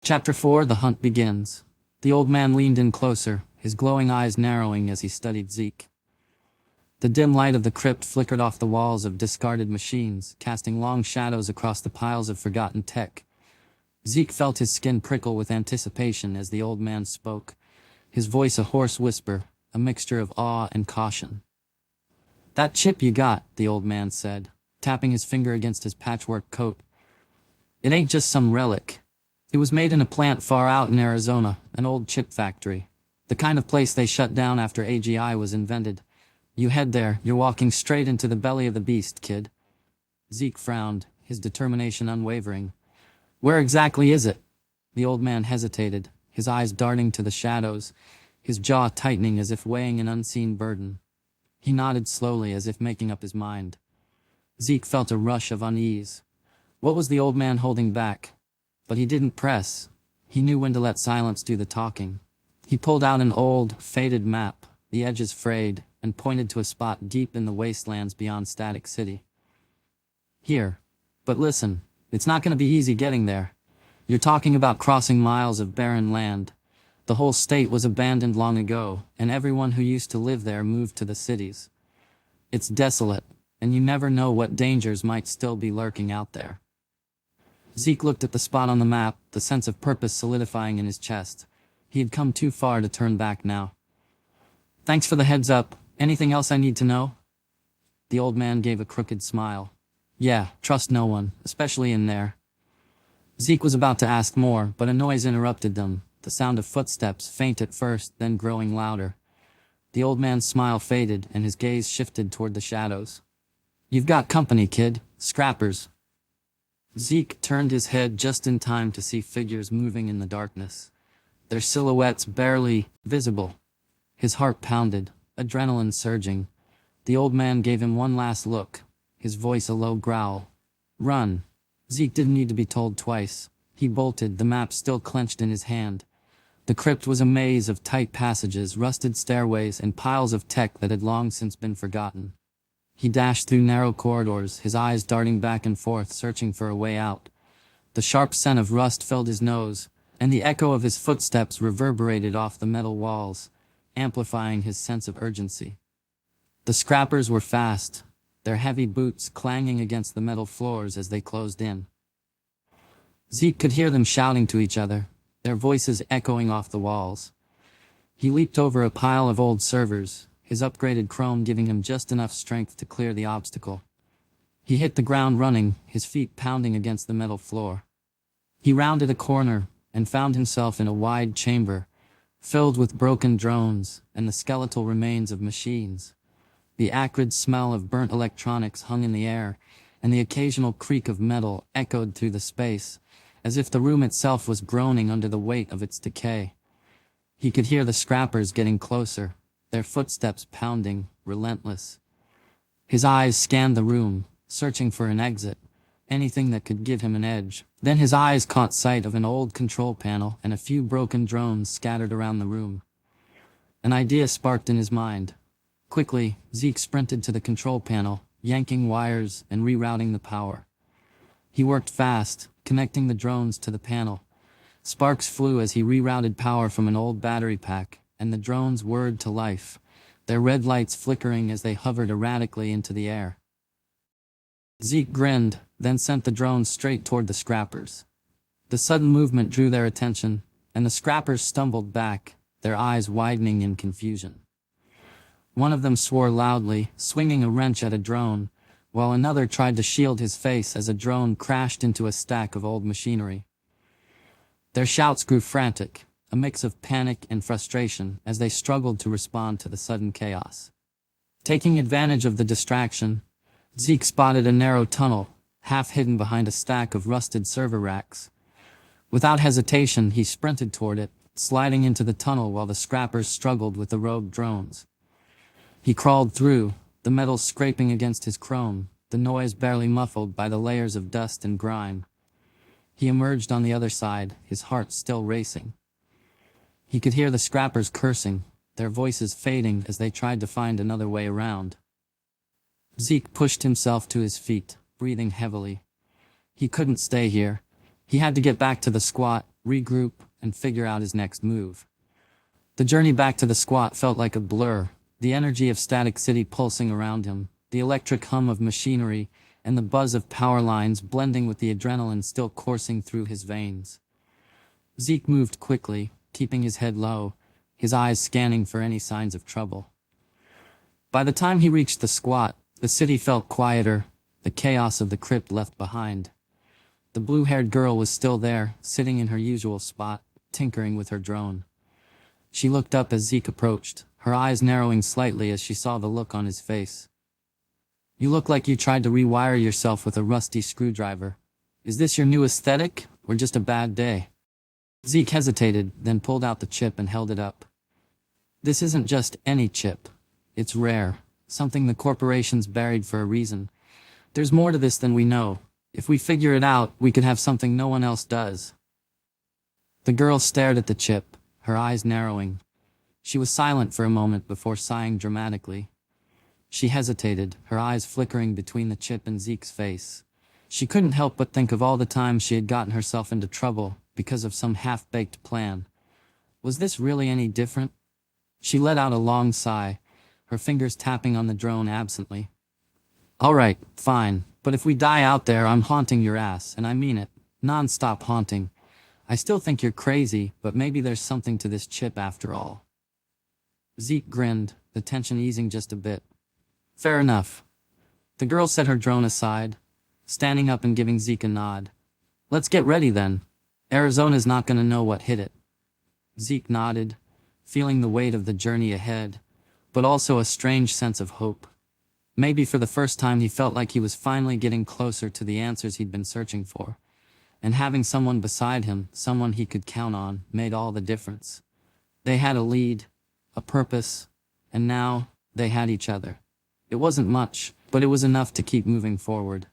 Chapter 4: The Hunt Begins. The old man leaned in closer, his glowing eyes narrowing as he studied Zeke. The dim light of the crypt flickered off the walls of discarded machines, casting long shadows across the piles of forgotten tech. Zeke felt his skin prickle with anticipation as the old man spoke, his voice a hoarse whisper, a mixture of awe and caution. "That chip you got," the old man said, tapping his finger against his patchwork coat. "It ain't just some relic. It was made in a plant far out in Arizona, an old chip factory. The kind of place they shut down after AGI was invented. You head there, you're walking straight into the belly of the beast, kid." Zeke frowned, his determination unwavering. "Where exactly is it?" The old man hesitated, his eyes darting to the shadows, his jaw tightening as if weighing an unseen burden. He nodded slowly as if making up his mind. Zeke felt a rush of unease. What was the old man holding back? But he didn't press. He knew when to let silence do the talking. He pulled out an old, faded map, the edges frayed, and pointed to a spot deep in the wastelands beyond Static City. "Here. But listen, it's not going to be easy getting there. You're talking about crossing miles of barren land. The whole state was abandoned long ago, and everyone who used to live there moved to the cities. It's desolate, and you never know what dangers might still be lurking out there." Zeke looked at the spot on the map, the sense of purpose solidifying in his chest. He had come too far to turn back now. "Thanks for the heads up. Anything else I need to know?" The old man gave a crooked smile. "Yeah, trust no one, especially in there." Zeke was about to ask more, but a noise interrupted them, the sound of footsteps, faint at first, then growing louder. The old man's smile faded, and his gaze shifted toward the shadows. "You've got company, kid. Scrappers." Zeke turned his head just in time to see figures moving in the darkness, their silhouettes barely visible. His heart pounded, adrenaline surging. The old man gave him one last look, his voice a low growl. "Run." Zeke didn't need to be told twice. He bolted, the map still clenched in his hand. The crypt was a maze of tight passages, rusted stairways, and piles of tech that had long since been forgotten. He dashed through narrow corridors, his eyes darting back and forth, searching for a way out. The sharp scent of rust filled his nose, and the echo of his footsteps reverberated off the metal walls, amplifying his sense of urgency. The scrappers were fast, their heavy boots clanging against the metal floors as they closed in. Zeke could hear them shouting to each other, their voices echoing off the walls. He leaped over a pile of old servers, his upgraded chrome giving him just enough strength to clear the obstacle. He hit the ground running, his feet pounding against the metal floor. He rounded a corner and found himself in a wide chamber, filled with broken drones and the skeletal remains of machines. The acrid smell of burnt electronics hung in the air, and the occasional creak of metal echoed through the space, as if the room itself was groaning under the weight of its decay. He could hear the scrappers getting closer, their footsteps pounding, relentless. His eyes scanned the room, searching for an exit, anything that could give him an edge. Then his eyes caught sight of an old control panel and a few broken drones scattered around the room. An idea sparked in his mind. Quickly, Zeke sprinted to the control panel, yanking wires and rerouting the power. He worked fast, connecting the drones to the panel. Sparks flew as he rerouted power from an old battery pack, and the drones whirred to life, their red lights flickering as they hovered erratically into the air. Zeke grinned, then sent the drones straight toward the scrappers. The sudden movement drew their attention, and the scrappers stumbled back, their eyes widening in confusion. One of them swore loudly, swinging a wrench at a drone, while another tried to shield his face as a drone crashed into a stack of old machinery. Their shouts grew frantic, a mix of panic and frustration as they struggled to respond to the sudden chaos. Taking advantage of the distraction, Zeke spotted a narrow tunnel, half hidden behind a stack of rusted server racks. Without hesitation, he sprinted toward it, sliding into the tunnel while the scrappers struggled with the rogue drones. He crawled through, the metal scraping against his chrome, the noise barely muffled by the layers of dust and grime. He emerged on the other side, his heart still racing. He could hear the scrappers cursing, their voices fading as they tried to find another way around. Zeke pushed himself to his feet, breathing heavily. He couldn't stay here. He had to get back to the squat, regroup, and figure out his next move. The journey back to the squat felt like a blur, the energy of Static City pulsing around him, the electric hum of machinery, and the buzz of power lines blending with the adrenaline still coursing through his veins. Zeke moved quickly, keeping his head low, his eyes scanning for any signs of trouble. By the time he reached the squat, the city felt quieter, the chaos of the crypt left behind. The blue-haired girl was still there, sitting in her usual spot, tinkering with her drone. She looked up as Zeke approached, her eyes narrowing slightly as she saw the look on his face. "You look like you tried to rewire yourself with a rusty screwdriver. Is this your new aesthetic, or just a bad day?" Zeke hesitated, then pulled out the chip and held it up. "This isn't just any chip. It's rare, something the corporations buried for a reason. There's more to this than we know. If we figure it out, we could have something no one else does." The girl stared at the chip, her eyes narrowing. She was silent for a moment before sighing dramatically. She hesitated, her eyes flickering between the chip and Zeke's face. She couldn't help but think of all the times she had gotten herself into trouble because of some half-baked plan. Was this really any different? She let out a long sigh, her fingers tapping on the drone absently. "All right, fine, but if we die out there, I'm haunting your ass, and I mean it. Non-stop haunting. I still think you're crazy, but maybe there's something to this chip after all." Zeke grinned, the tension easing just a bit. "Fair enough." The girl set her drone aside, standing up and giving Zeke a nod. "Let's get ready then. Arizona's not gonna know what hit it." Zeke nodded, feeling the weight of the journey ahead, but also a strange sense of hope. Maybe for the first time he felt like he was finally getting closer to the answers he'd been searching for. And having someone beside him, someone he could count on, made all the difference. They had a lead, a purpose, and now they had each other. It wasn't much, but it was enough to keep moving forward.